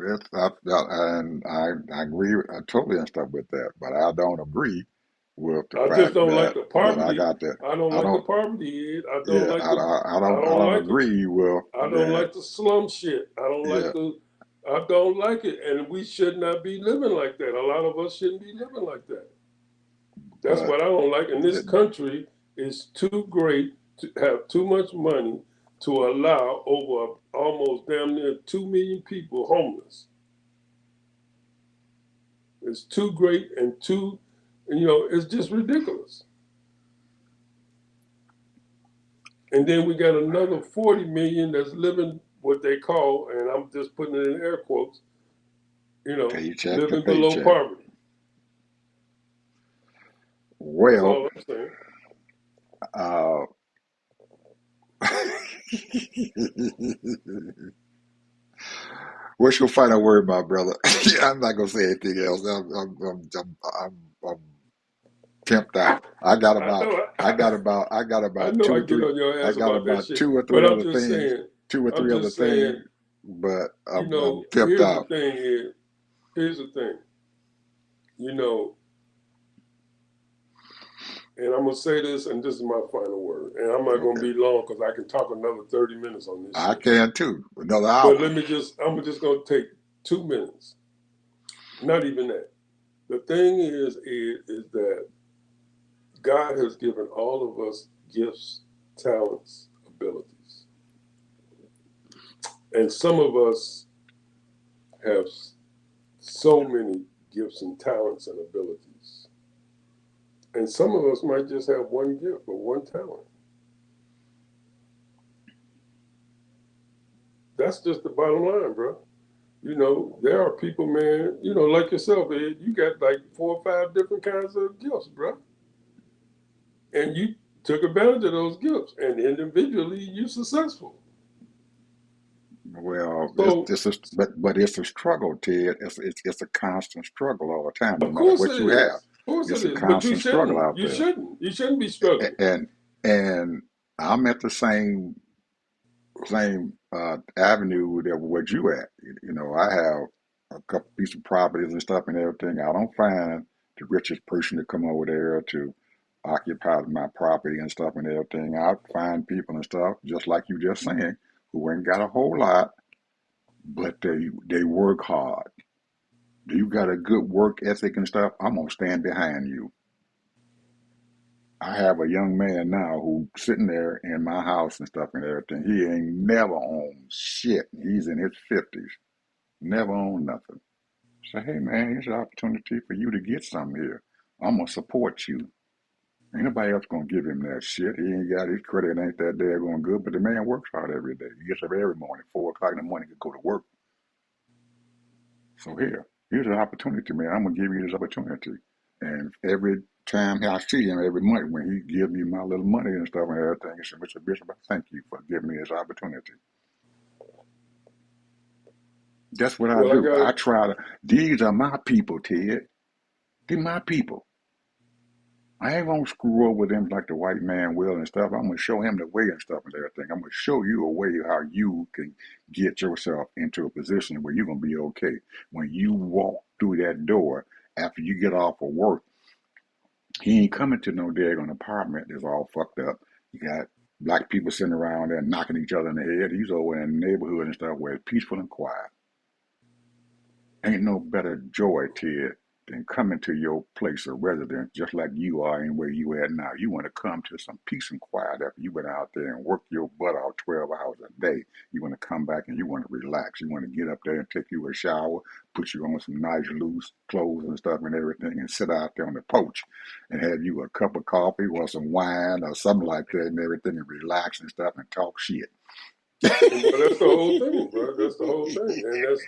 and I agree totally and stuff with that, but I don't agree with the I just fact don't like that the I poverty. got that. I don't I like the don't. poverty. Ed. Yeah, I I don't don't like it. agree with I don't that. like the slum shit. Yeah, I don't like it, and we should not be living like that. A lot of us shouldn't be living like that. That's but what I don't like. And this it, country is too great to have too much money to allow over almost damn near 2 million people homeless. It's too great and it's just ridiculous. And then we got another 40 million that's living what they call, and I'm just putting it in air quotes, paycheck to living below paycheck. poverty. That's Well, all I'm saying. uh, what's your final word, my brother? I'm not gonna say anything else. I'm pimped out. I know I got I about know I get on your I ass got about that about shit, but two or I'm three other just things, saying, but I'm pimped here's the out. thing is, here's the thing, you know, and I'm gonna say this, and this is my final word, and I'm not gonna Okay, be long because I can talk another 30 minutes on this I shit. can too. Another But hour. I'm just gonna take 2 minutes, not even that. The thing is that God has given all of us gifts, talents, abilities, and some of us have so many gifts and talents and abilities. And some of us might just have one gift or one talent. That's just the bottom line, bro. There are people, man, like yourself, Ed, you got like 4 or 5 different kinds of gifts, bro. And you took advantage of those gifts, and individually, you're successful. Well, So, but it's a struggle, Ted. It's a constant struggle all the time, no of matter course what it you have. is. Of course it It's a is. But you constant struggle shouldn't. out You there. shouldn't. You shouldn't be struggling. And and I'm at the same avenue that what you at. I have a couple piece of properties and stuff and everything. I don't find the richest person to come over there to occupy my property and stuff and everything. I find people and stuff just like you just saying who ain't got a whole lot, but they work hard. Do you got a good work ethic and stuff? I'm gonna stand behind you. I have a young man now who sitting there in my house and stuff and everything. He ain't never owned shit. He's in his 50s, never owned nothing. Say, hey man, here's an opportunity for you to get something here. I'm gonna support you. Ain't nobody else gonna give him that shit. He ain't got his credit ain't that daggone good, but the man works hard every day. He gets up every morning, 4 o'clock in the morning to go to work. So here's an opportunity, man. I'm gonna give you this opportunity. And every time I see him every month when he gives me my little money and stuff and everything, he said, Mr. Bishop, I thank you for giving me this opportunity. That's what I Well, I do. got I try to, these are my people, Ted. They're my people. I ain't gonna screw over them like the white man will and stuff. I'm gonna show him the way and stuff and everything. I'm gonna show you a way how you can get yourself into a position where you're gonna be okay. When you walk through that door after you get off of work, he ain't coming to no daggone apartment that's all fucked up. You got black people sitting around there knocking each other in the head. He's over in the neighborhood and stuff where it's peaceful and quiet. Ain't no better joy, Ted, than coming to your place of residence just like you are and where you at now. You want to come to some peace and quiet after you've been out there and work your butt out 12 hours a day. You want to come back and you want to relax. You want to get up there and take you a shower, put you on some nice loose clothes and stuff and everything and sit out there on the porch and have you a cup of coffee or some wine or something like that and everything and relax and stuff and talk shit. well, that's the whole thing, bro. That's the whole thing, and that's.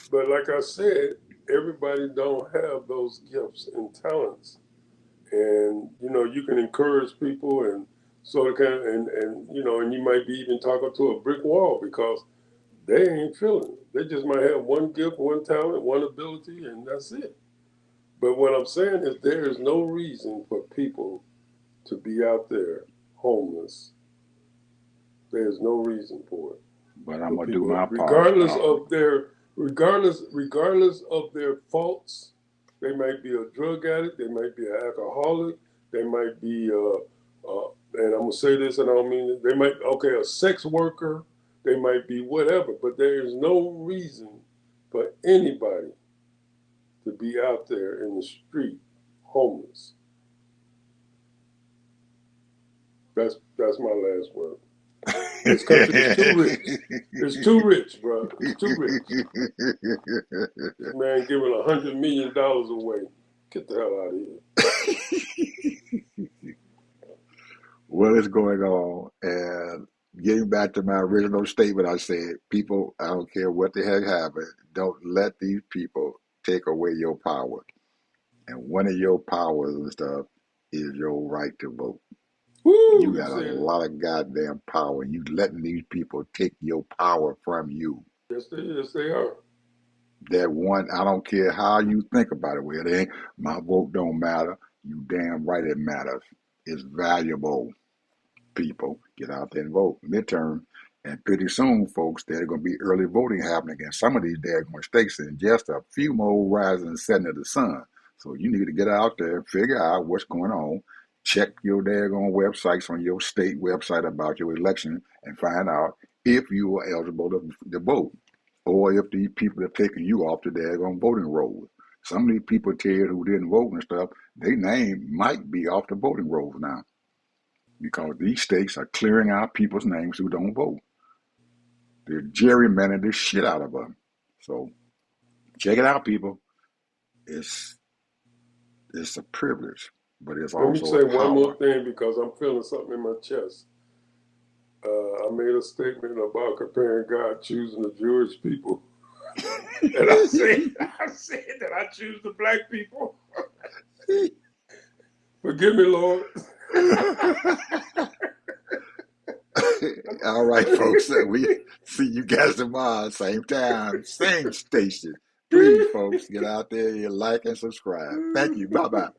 But like I said, everybody don't have those gifts and talents, and you can encourage people and sort of kind of, and and you might be even talking to a brick wall because they ain't feeling it. They just might have one gift, one talent, one ability, and that's it. But what I'm saying is there is no reason for people to be out there homeless. There's no reason for it. But I'm For going to do people, my part. regardless of their faults, they might be a drug addict, they might be an alcoholic, they might be and I'm gonna say this and I don't mean it, they might a sex worker, they might be whatever, but there is no reason for anybody to be out there in the street homeless. That's my last word. This country is too rich. It's too rich, bro. It's too rich. This man giving $100 million away. Get the hell out of here. What is going on? And getting back to my original statement, I said, people, I don't care what the heck happened, don't let these people take away your power. And one of your powers and stuff is your right to vote. Woo, You you got a said it. lot of goddamn power. You letting these people take your power from you. Yes, they are. That one, I don't care how you think about it. Well, it ain't my vote don't matter. You damn right it matters. It's valuable. People get out there and vote midterm. And pretty soon, folks, there's going to be early voting happening in some of these daggone states in just a few more rising and setting of the sun. So you need to get out there and figure out what's going on. Check your daggone websites on your state website about your election and find out if you are eligible to vote or if these people have taken you off the daggone voting rolls. Some of these people, Ted, who didn't vote and stuff, their name might be off the voting rolls now because these states are clearing out people's names who don't vote. They're gerrymandering the shit out of them. So check it out, people. It's it's a privilege, but it's Let me also a say one more power. thing because I'm feeling something in my chest. I made a statement about comparing God choosing the Jewish people, and I said that I choose the black people. Forgive me, Lord. All right, folks. We see you guys tomorrow, same time, same station. Please, folks, get out there, like and subscribe. Thank you. Bye bye.